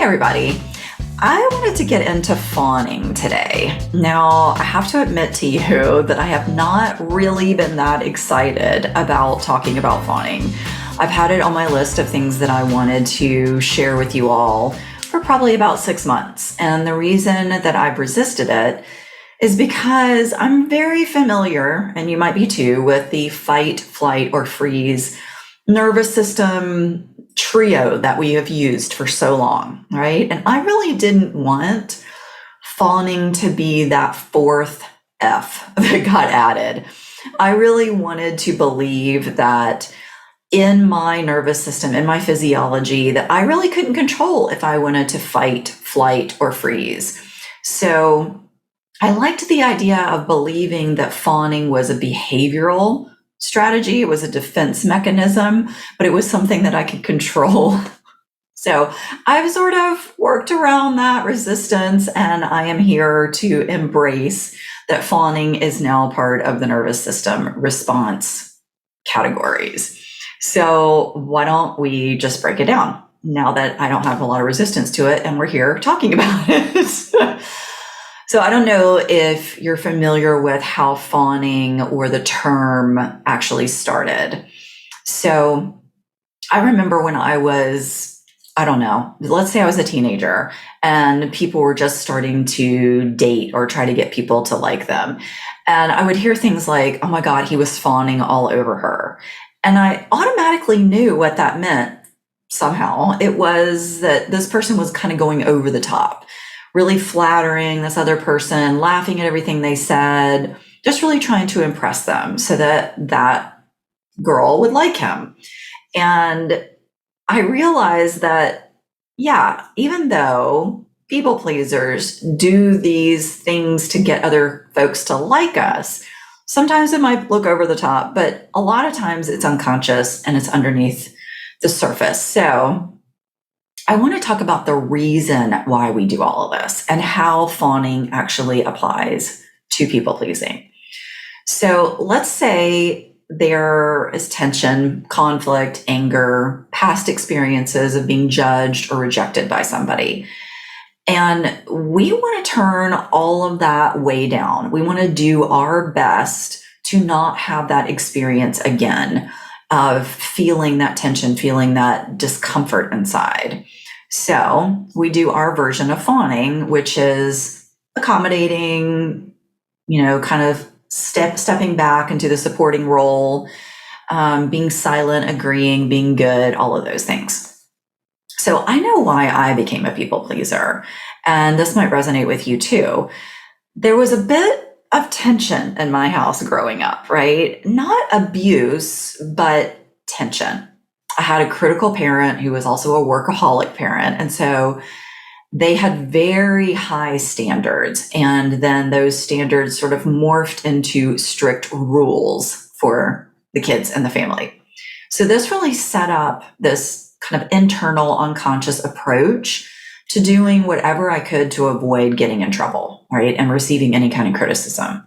everybody. I wanted to get into fawning today. Now, I have to admit to you that I have not really been that excited about talking about fawning. I've had it on my list of things that I wanted to share with you all for probably about 6 months. And the reason that I've resisted it is because I'm very familiar, and you might be too, with the fight, flight, or freeze nervous system trio that we have used for so long, right? And I really didn't want fawning to be that fourth F that got added. I really wanted to believe that in my nervous system, in my physiology, that I really couldn't control if I wanted to fight, flight, or freeze. So I liked the idea of believing that fawning was a behavioral strategy. It was a defense mechanism, but it was something that I could control. So I've sort of worked around that resistance, and I am here to embrace that fawning is now part of the nervous system response categories. So why don't we just break it down now that I don't have a lot of resistance to it and we're here talking about it. So I don't know if you're familiar with how fawning or the term actually started. So I remember when I was, I don't know, let's say I was a teenager and people were just starting to date or try to get people to like them. And I would hear things like, oh my God, he was fawning all over her. And I automatically knew what that meant somehow. It was that this person was kind of going over the top, really flattering this other person, laughing at everything they said, just really trying to impress them so that that girl would like him. And I realized that, yeah, even though people pleasers do these things to get other folks to like us, sometimes it might look over the top, but a lot of times it's unconscious and it's underneath the surface. So I want to talk about the reason why we do all of this and how fawning actually applies to people pleasing. So let's say there is tension, conflict, anger, past experiences of being judged or rejected by somebody. And we want to turn all of that way down. We want to do our best to not have that experience again of feeling that tension, feeling that discomfort inside. So we do our version of fawning, which is accommodating, kind of stepping back into the supporting role, being silent, agreeing, being good, all of those things. So I know why I became a people pleaser, and this might resonate with you too. There was a bit of tension in my house growing up, right? Not abuse, but tension. I had a critical parent who was also a workaholic parent. And so they had very high standards. And then those standards sort of morphed into strict rules for the kids and the family. So this really set up this kind of internal unconscious approach to doing whatever I could to avoid getting in trouble, right? And receiving any kind of criticism.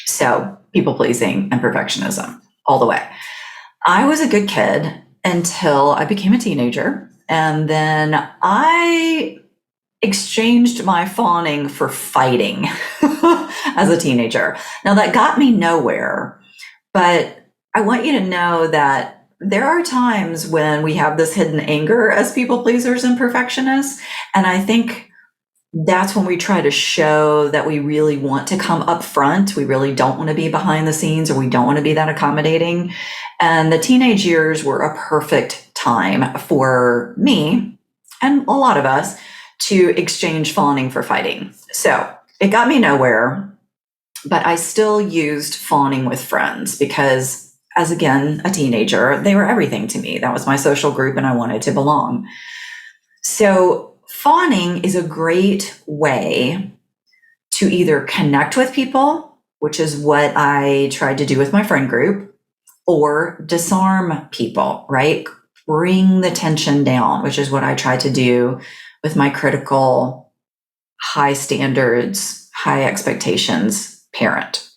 So people pleasing and perfectionism all the way. I was a good kid until I became a teenager. And then I exchanged my fawning for fighting as a teenager. Now that got me nowhere, but I want you to know that there are times when we have this hidden anger as people pleasers and perfectionists. And I think that's when we try to show that we really want to come up front. We really don't want to be behind the scenes, or we don't want to be that accommodating. And the teenage years were a perfect time for me and a lot of us to exchange fawning for fighting. So it got me nowhere, but I still used fawning with friends because, as again, a teenager, they were everything to me. That was my social group and I wanted to belong. So fawning is a great way to either connect with people, which is what I tried to do with my friend group, or disarm people, right? Bring the tension down, which is what I tried to do with my critical, high standards, high expectations parent.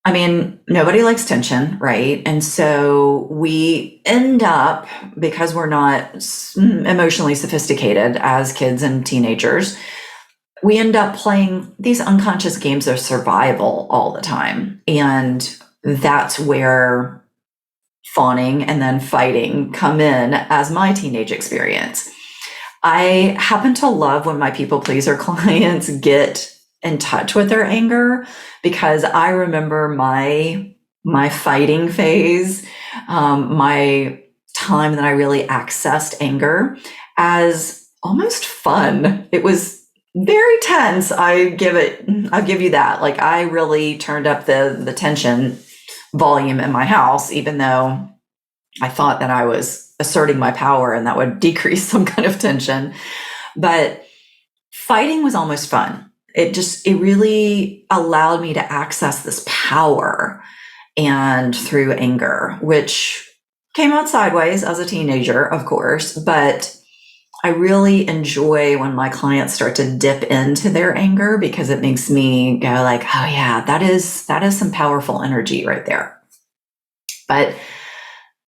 I mean, nobody likes tension, right? And so we end up, because we're not emotionally sophisticated as kids and teenagers, we end up playing these unconscious games of survival all the time. And that's where fawning and then fighting come in as my teenage experience. I happen to love when my people pleaser clients get in touch with their anger, because I remember my fighting phase, my time that I really accessed anger as almost fun. It was very tense. I'll give you that. Like, I really turned up the tension volume in my house, even though I thought that I was asserting my power and that would decrease some kind of tension. But fighting was almost fun. It really allowed me to access this power, and through anger, which came out sideways as a teenager, of course, but I really enjoy when my clients start to dip into their anger, because it makes me go like, oh yeah, that is some powerful energy right there. But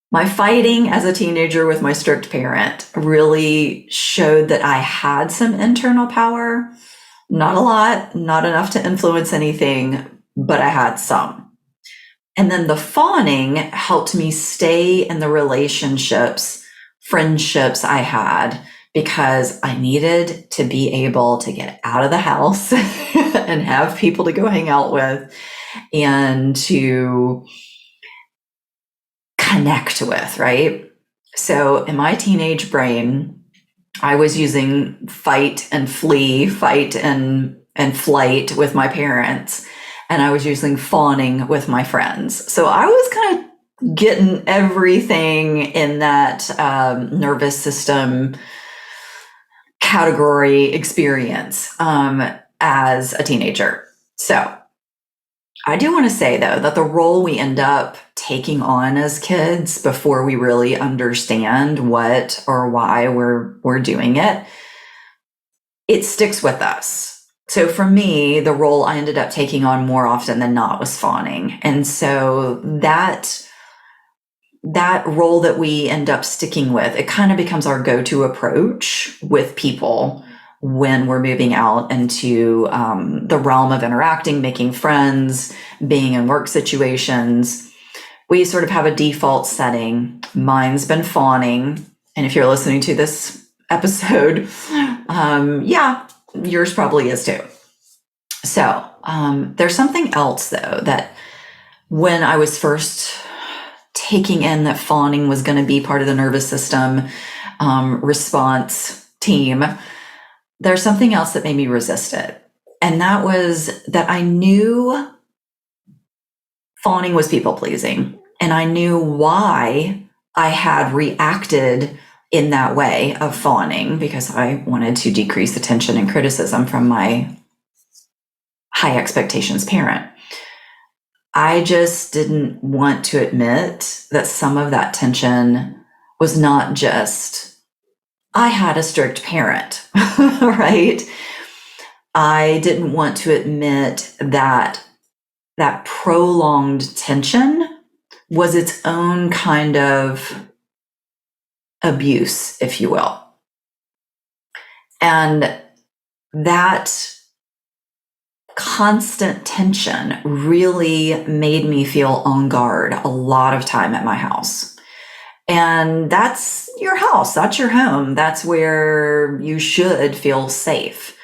my fighting as a teenager with my strict parent really showed that I had some internal power. Not a lot, not enough to influence anything, but I had some. And then the fawning helped me stay in the relationships, friendships I had, because I needed to be able to get out of the house and have people to go hang out with and to connect with, right? So in my teenage brain, I was using fight and flee, fight and flight with my parents, and I was using fawning with my friends. So I was kind of getting everything in that nervous system category experience as a teenager. So I do want to say, though, that the role we end up taking on as kids before we really understand what or why we're doing it, it sticks with us. So for me, the role I ended up taking on more often than not was fawning. And so that role that we end up sticking with, it kind of becomes our go-to approach with people when we're moving out into the realm of interacting, making friends, being in work situations. We sort of have a default setting. Mine's been fawning. And if you're listening to this episode, yeah, yours probably is too. So there's something else, though, that when I was first taking in that fawning was going to be part of the nervous system response team, there's something else that made me resist it. And that was that I knew fawning was people pleasing. And I knew why I had reacted in that way of fawning, because I wanted to decrease the tension and criticism from my high expectations parent. I just didn't want to admit that some of that tension was not just, I had a strict parent, right? I didn't want to admit that that prolonged tension was its own kind of abuse, if you will. And that constant tension really made me feel on guard a lot of time at my house. And that's your house, that's your home, that's where you should feel safe.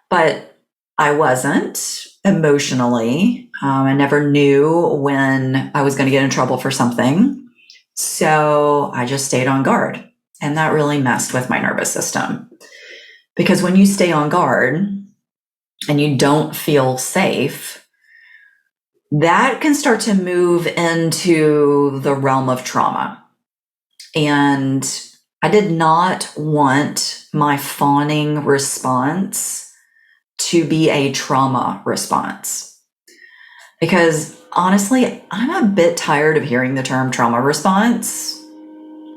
But I wasn't emotionally. I never knew when I was going to get in trouble for something. So I just stayed on guard. And that really messed with my nervous system. Because when you stay on guard and you don't feel safe, that can start to move into the realm of trauma. And I did not want my fawning response to be a trauma response. Because honestly, I'm a bit tired of hearing the term trauma response,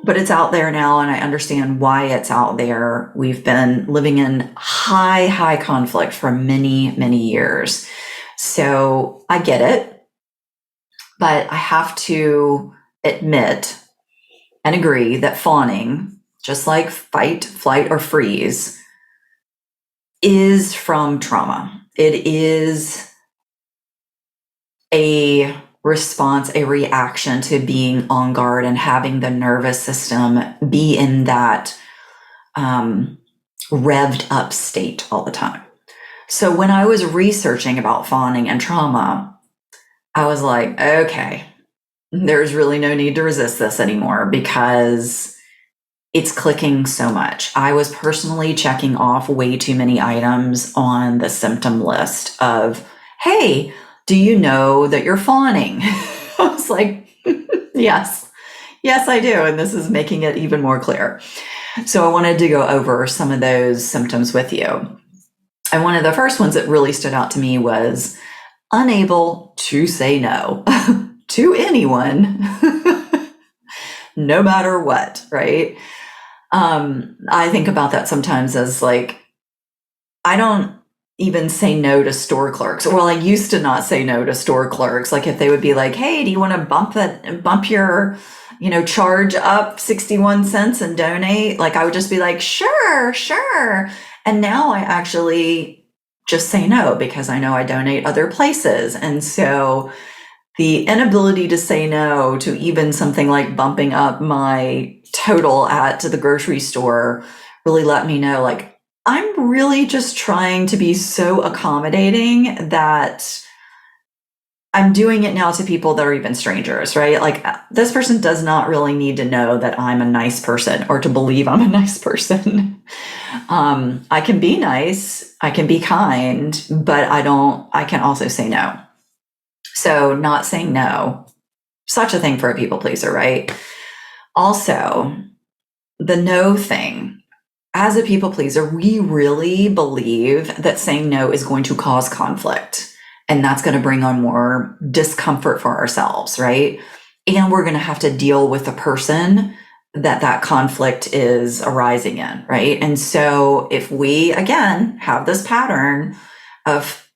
but it's out there now and I understand why it's out there. We've been living in high conflict for many, many years. So I get it. But I have to admit and agree that fawning, just like fight, flight, or freeze, is from trauma. It is a response, a reaction to being on guard and having the nervous system be in that revved up state all the time. So when I was researching about fawning and trauma, I was like, okay, there's really no need to resist this anymore because it's clicking so much. I was personally checking off way too many items on the symptom list of, hey, do you know that you're fawning? I was like, yes, I do. And this is making it even more clear. So I wanted to go over some of those symptoms with you. And one of the first ones that really stood out to me was unable to say no to anyone, no matter what, right? I think about that sometimes as like, I don't even say no to store clerks. Well, I used to not say no to store clerks. Like if they would be like, hey, do you want to bump your, charge up 61 cents and donate? Like I would just be like, sure. And now I actually just say no because I know I donate other places. And so the inability to say no to even something like bumping up my total at the grocery store really let me know, like, I'm really just trying to be so accommodating that I'm doing it now to people that are even strangers, right? Like this person does not really need to know that I'm a nice person or to believe I'm a nice person. I can be nice, I can be kind, but I can also say no. So not saying no, such a thing for a people pleaser, right? Also, the no thing. As a people pleaser, we really believe that saying no is going to cause conflict. And that's going to bring on more discomfort for ourselves, right? And we're going to have to deal with the person that conflict is arising in, right? And so if we, again, have this pattern of,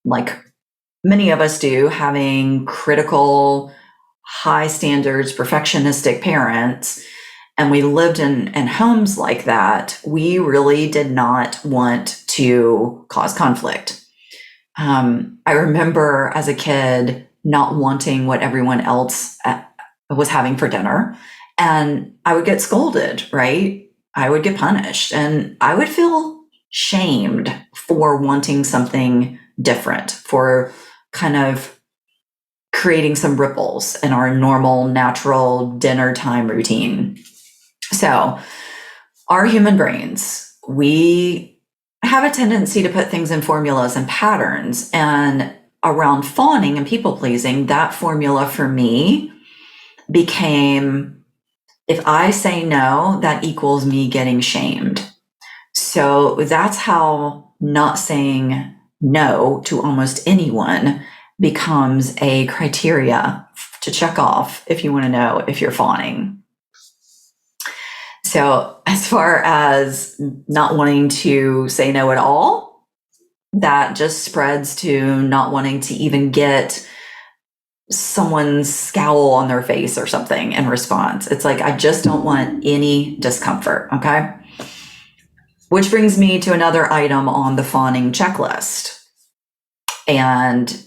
like many of us do, having critical, high standards, perfectionistic parents, and we lived in homes like that, we really did not want to cause conflict. I remember as a kid not wanting what everyone else was having for dinner, and I would get scolded, right? I would get punished, and I would feel shamed for wanting something different, for kind of creating some ripples in our normal, natural dinner time routine. So our human brains, we have a tendency to put things in formulas and patterns. And around fawning and people pleasing, that formula for me became, if I say no, that equals me getting shamed. So that's how not saying no to almost anyone becomes a criteria to check off if you want to know if you're fawning. So as far as not wanting to say no at all, that just spreads to not wanting to even get someone's scowl on their face or something in response. It's like, I just don't want any discomfort, okay? Which brings me to another item on the fawning checklist. And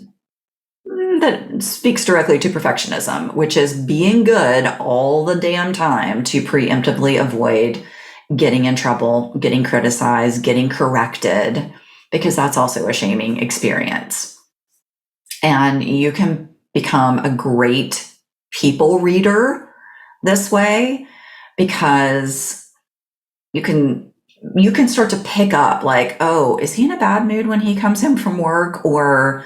that speaks directly to perfectionism, which is being good all the damn time to preemptively avoid getting in trouble, getting criticized, getting corrected, because that's also a shaming experience. And you can become a great people reader this way because you can start to pick up like, oh, is he in a bad mood when he comes home from work? Or,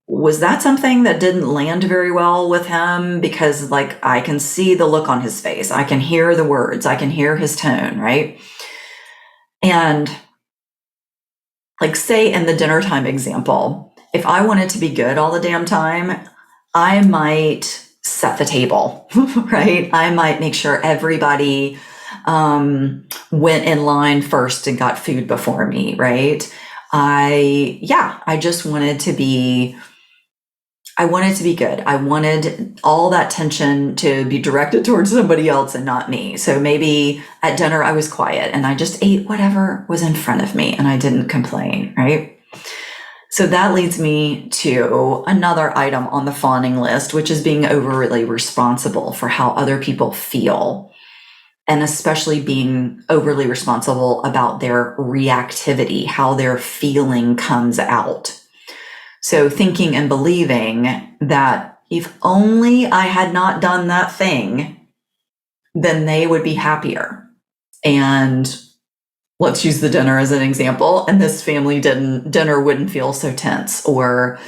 was that something that didn't land very well with him? Because like, I can see the look on his face. I can hear the words. I can hear his tone, right? And like, say in the dinner time example, if I wanted to be good all the damn time, I might set the table, right? I might make sure everybody went in line first and got food before me, right? I just wanted to be I wanted to be good. I wanted all that tension to be directed towards somebody else and not me. So maybe at dinner I was quiet and I just ate whatever was in front of me and I didn't complain, right? So that leads me to another item on the fawning list, which is being overly responsible for how other people feel, and especially being overly responsible about their reactivity, how their feeling comes out. So thinking and believing that if only I had not done that thing, then they would be happier. And let's use the dinner as an example. And this family dinner wouldn't feel so tense, or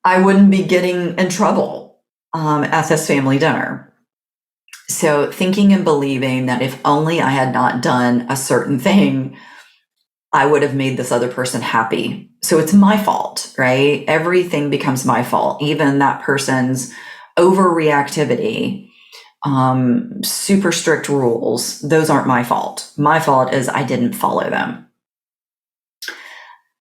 I wouldn't be getting in trouble at this family dinner. So thinking and believing that if only I had not done a certain thing, I would have made this other person happy. So it's my fault, right? Everything becomes my fault. Even that person's overreactivity, super strict rules, those aren't my fault. My fault is I didn't follow them.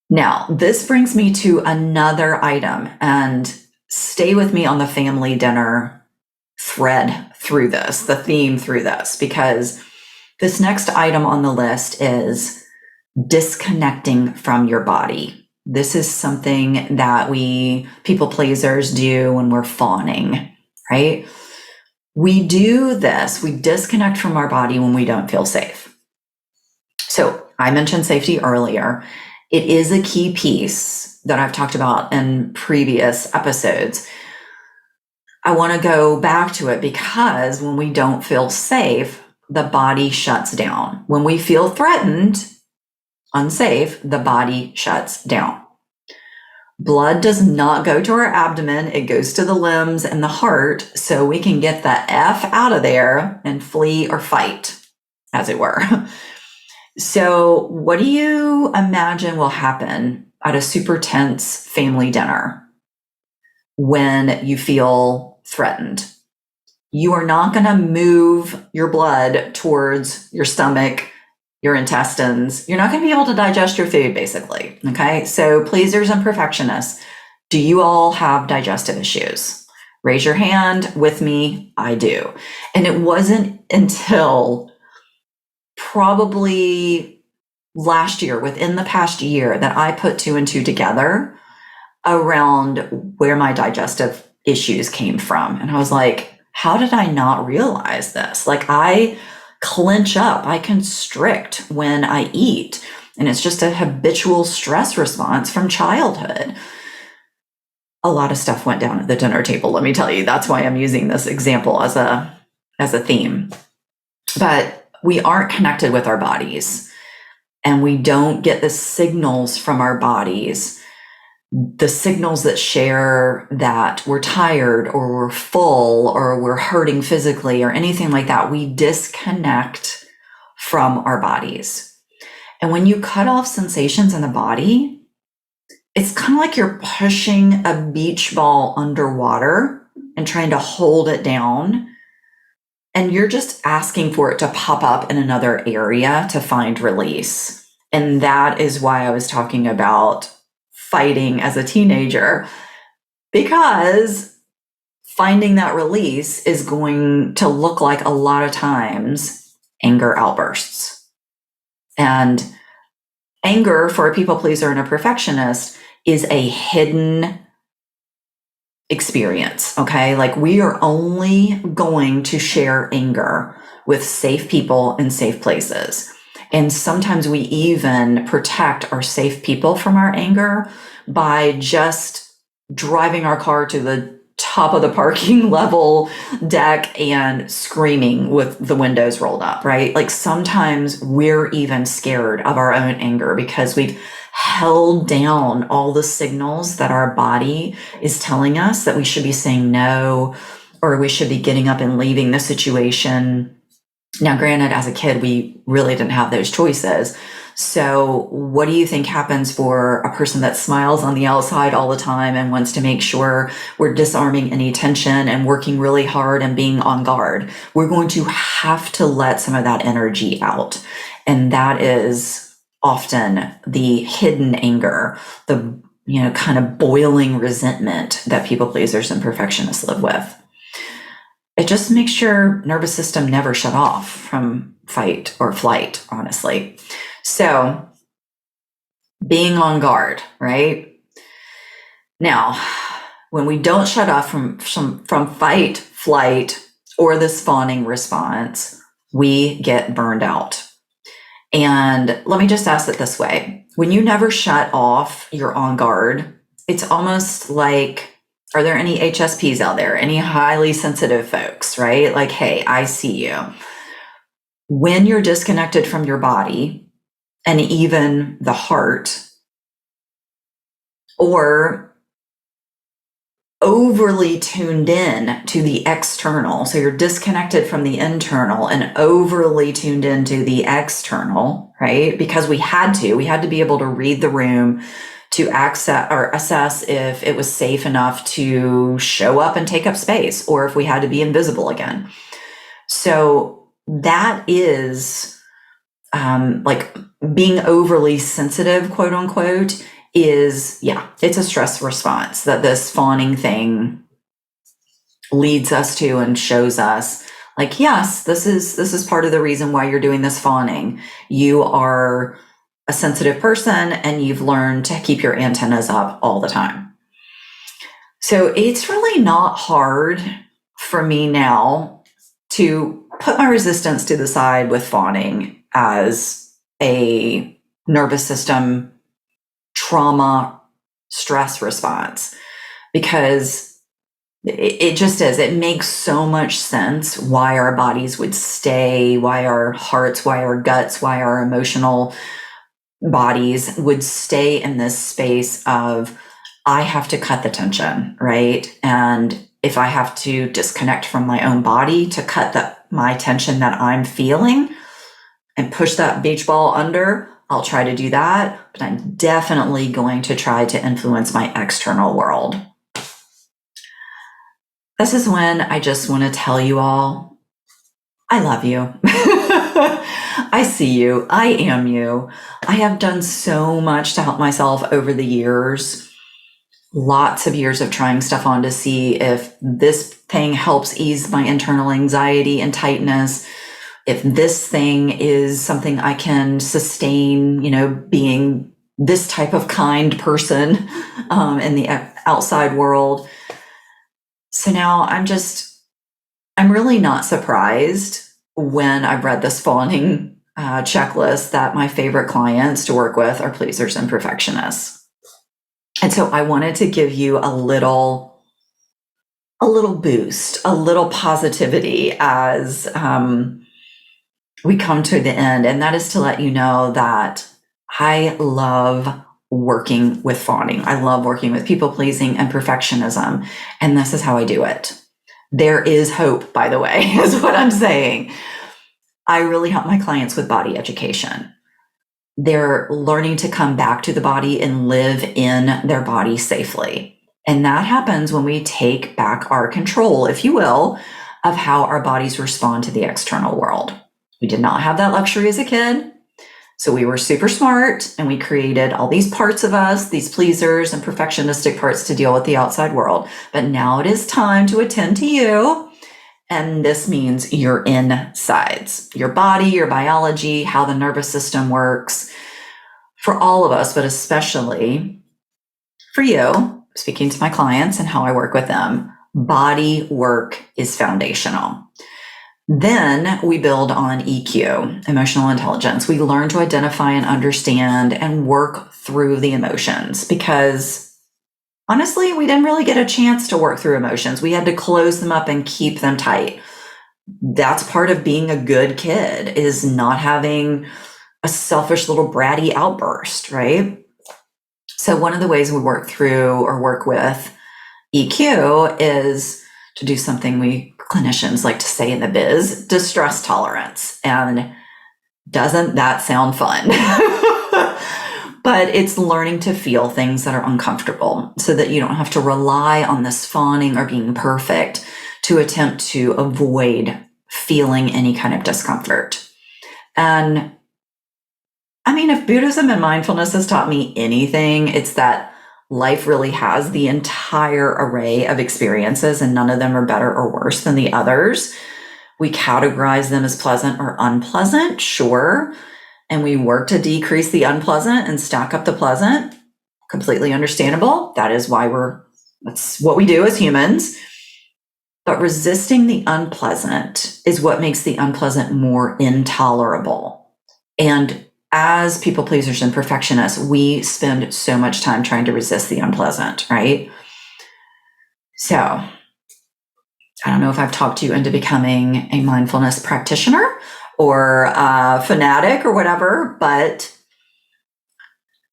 Now, this brings me to another item, and stay with me on the family dinner thread through this, the theme through this, because this next item on the list is disconnecting from your body. This is something that we people pleasers do when we're fawning, right? We do this, we disconnect from our body when we don't feel safe. So I mentioned safety earlier. It is a key piece that I've talked about in previous episodes. I want to go back to it because when we don't feel safe, the body shuts down. When we feel threatened, unsafe, the body shuts down. Blood does not go to our abdomen. It goes to the limbs and the heart, so we can get the F out of there and flee or fight, as it were. So what do you imagine will happen at a super tense family dinner when you feel threatened? You are not going to move your blood towards your stomach, your intestines. You're not going to be able to digest your food, basically. Okay. So pleasers and perfectionists, do you all have digestive issues? Raise your hand with me. I do. And it wasn't until probably last year, within the past year, that I put two and two together around where my digestive issues came from. And I was like, how did I not realize this? Like, I clench up, I constrict when I eat, and it's just a habitual stress response from childhood. A lot of stuff went down at the dinner table, let me tell you. That's why I'm using this example as a theme. But we aren't connected with our bodies, and we don't get the signals from our bodies, the signals that share that we're tired or we're full or we're hurting physically or anything like that. We disconnect from our bodies. And when you cut off sensations in the body, it's kind of like you're pushing a beach ball underwater and trying to hold it down. And you're just asking for it to pop up in another area to find release. And that is why I was talking about fighting as a teenager, because finding that release is going to look like a lot of times anger outbursts. And anger for a people pleaser and a perfectionist is a hidden experience, okay? Like, we are only going to share anger with safe people in safe places. And sometimes we even protect our safe people from our anger by just driving our car to the top of the parking level deck and screaming with the windows rolled up, right? Like, sometimes we're even scared of our own anger because we've held down all the signals that our body is telling us that we should be saying no, or we should be getting up and leaving the situation. Now, granted, as a kid, we really didn't have those choices. So what do you think happens for a person that smiles on the outside all the time and wants to make sure we're disarming any tension and working really hard and being on guard? We're going to have to let some of that energy out. And that is often the hidden anger, the kind of boiling resentment that people pleasers and perfectionists live with. It just makes your nervous system never shut off from fight or flight, honestly. So being on guard, right? Now, when we don't shut off from fight, flight, or this fawning response, we get burned out. And let me just ask it this way. When you never shut off, you're on guard. It's almost like, are there any HSPs out there? Any highly sensitive folks, right? Like, hey, I see you. When you're disconnected from your body and even the heart, or overly tuned in to the external, so you're disconnected from the internal and overly tuned into the external, right? Because we had to be able to read the room to access or assess if it was safe enough to show up and take up space, or if we had to be invisible again. So that is like being overly sensitive, quote unquote, is, it's a stress response that this fawning thing leads us to and shows us, like, yes, this is part of the reason why you're doing this fawning. You are a sensitive person and you've learned to keep your antennas up all the time. So it's really not hard for me now to put my resistance to the side with fawning as a nervous system trauma stress response, because it just is. It makes so much sense why our bodies would stay, why our hearts, why our guts, why our emotional bodies would stay in this space of, I have to cut the tension, right? And if I have to disconnect from my own body to cut my tension that I'm feeling and push that beach ball under, I'll try to do that, but I'm definitely going to try to influence my external world. This is when I just want to tell you all, I love you. I see you. I am you. I have done so much to help myself over the years. Lots of years of trying stuff on to see if this thing helps ease my internal anxiety and tightness, if this thing is something I can sustain, being this type of kind person in the outside world. So now I'm really not surprised when I've read this fawning checklist that my favorite clients to work with are pleasers and perfectionists. And so I wanted to give you a little boost, a little positivity as we come to the end. And that is to let you know that I love working with fawning. I love working with people pleasing and perfectionism. And this is how I do it. There is hope, by the way, is what I'm saying. I really help my clients with body education. They're learning to come back to the body and live in their body safely. And that happens when we take back our control, if you will, of how our bodies respond to the external world. We did not have that luxury as a kid. So we were super smart and we created all these parts of us, these pleasers and perfectionistic parts to deal with the outside world. But now it is time to attend to you. And this means your insides, your body, your biology, how the nervous system works for all of us, but especially for you, speaking to my clients and how I work with them. Body work is foundational. Then we build on EQ, emotional intelligence. We learn to identify and understand and work through the emotions, because honestly, we didn't really get a chance to work through emotions. We had to close them up and keep them tight. That's part of being a good kid, is not having a selfish little bratty outburst, right? So one of the ways we work through or work with EQ is to do something we clinicians like to say in the biz, distress tolerance. And doesn't that sound fun? But it's learning to feel things that are uncomfortable so that you don't have to rely on this fawning or being perfect to attempt to avoid feeling any kind of discomfort. And I mean, if Buddhism and mindfulness has taught me anything, it's that life really has the entire array of experiences, and none of them are better or worse than the others. We categorize them as pleasant or unpleasant, sure. And we work to decrease the unpleasant and stack up the pleasant. Completely understandable. That's what we do as humans. But resisting the unpleasant is what makes the unpleasant more intolerable. And as people pleasers and perfectionists, we spend so much time trying to resist the unpleasant, right? So I don't know if I've talked you into becoming a mindfulness practitioner or a fanatic or whatever, but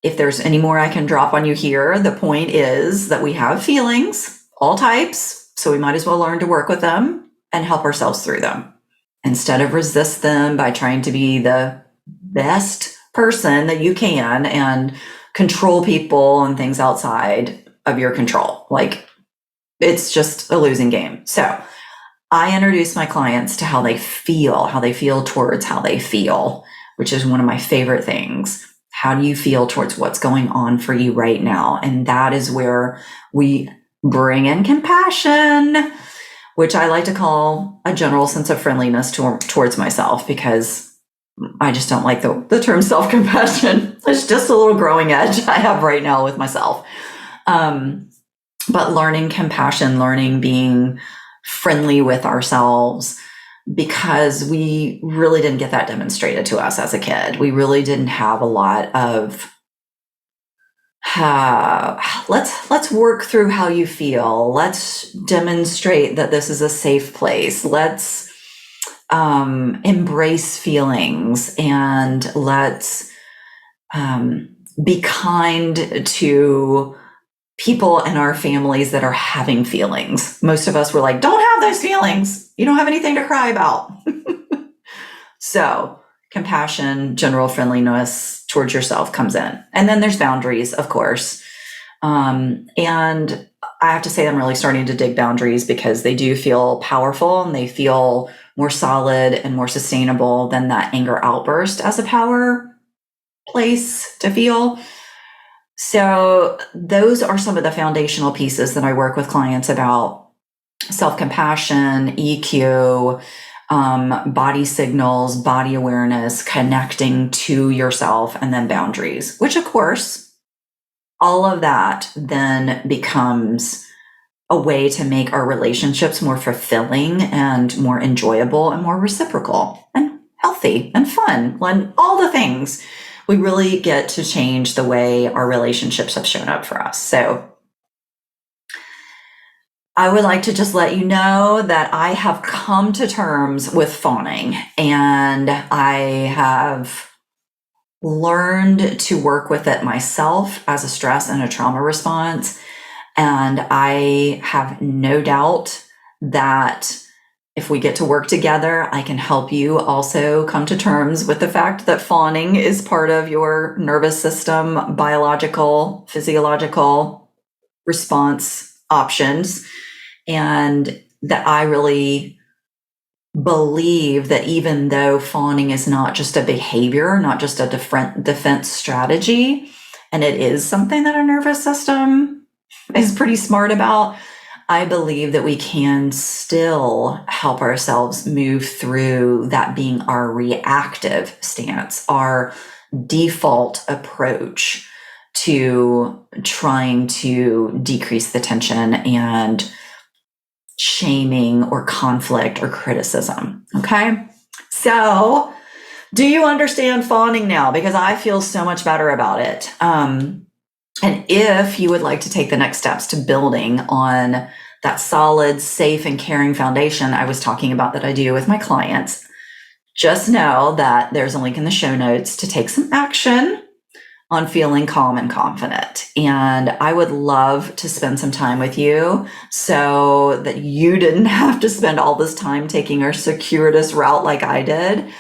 if there's any more I can drop on you here, the point is that we have feelings, all types, so we might as well learn to work with them and help ourselves through them instead of resist them by trying to be the best person that you can and control people and things outside of your control. Like, it's just a losing game. So I introduce my clients to how they feel towards how they feel, which is one of my favorite things. How do you feel towards what's going on for you right now? And that is where we bring in compassion, which I like to call a general sense of friendliness towards myself, because I just don't like the term self-compassion. It's just a little growing edge I have right now with myself. But learning compassion, learning being friendly with ourselves, because we really didn't get that demonstrated to us as a kid. We really didn't have a lot of, let's work through how you feel. Let's demonstrate that this is a safe place. Let's embrace feelings, and let's be kind to people in our families that are having feelings. Most of us were like, don't have those feelings. You don't have anything to cry about. So compassion, general friendliness towards yourself comes in. And then there's boundaries, of course. And I have to say, I'm really starting to dig boundaries, because they do feel powerful and they feel more solid and more sustainable than that anger outburst as a power place to feel. So those are some of the foundational pieces that I work with clients about: self-compassion, EQ, body signals, body awareness, connecting to yourself, and then boundaries, which of course, all of that then becomes a way to make our relationships more fulfilling and more enjoyable and more reciprocal and healthy and fun and all the things. We really get to change the way our relationships have shown up for us. So I would like to just let you know that I have come to terms with fawning, and I have learned to work with it myself as a stress and a trauma response. And I have no doubt that if we get to work together, I can help you also come to terms with the fact that fawning is part of your nervous system, biological, physiological response options. And that I really believe that even though fawning is not just a behavior, not just a defense strategy, and it is something that our nervous system is pretty smart about, I believe that we can still help ourselves move through that being our reactive stance, our default approach to trying to decrease the tension and shaming or conflict or criticism. Okay. So do you understand fawning now? Because I feel so much better about it. And if you would like to take the next steps to building on that solid, safe, and caring foundation I was talking about that I do with my clients, just know that there's a link in the show notes to take some action on feeling calm and confident. And I would love to spend some time with you so that you didn't have to spend all this time taking a circuitous route like I did.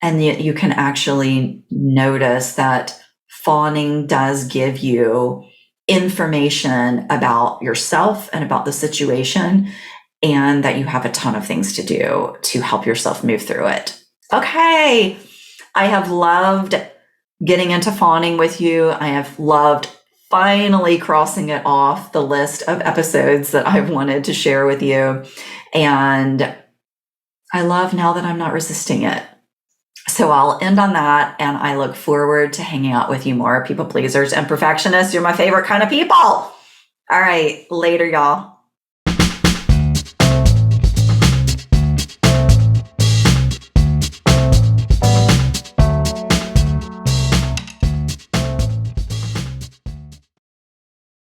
And yet you can actually notice that fawning does give you information about yourself and about the situation, and that you have a ton of things to do to help yourself move through it. Okay. I have loved getting into fawning with you. I have loved finally crossing it off the list of episodes that I've wanted to share with you. And I love now that I'm not resisting it. So I'll end on that, and I look forward to hanging out with you more, people pleasers and perfectionists. You're my favorite kind of people. All right, later, y'all.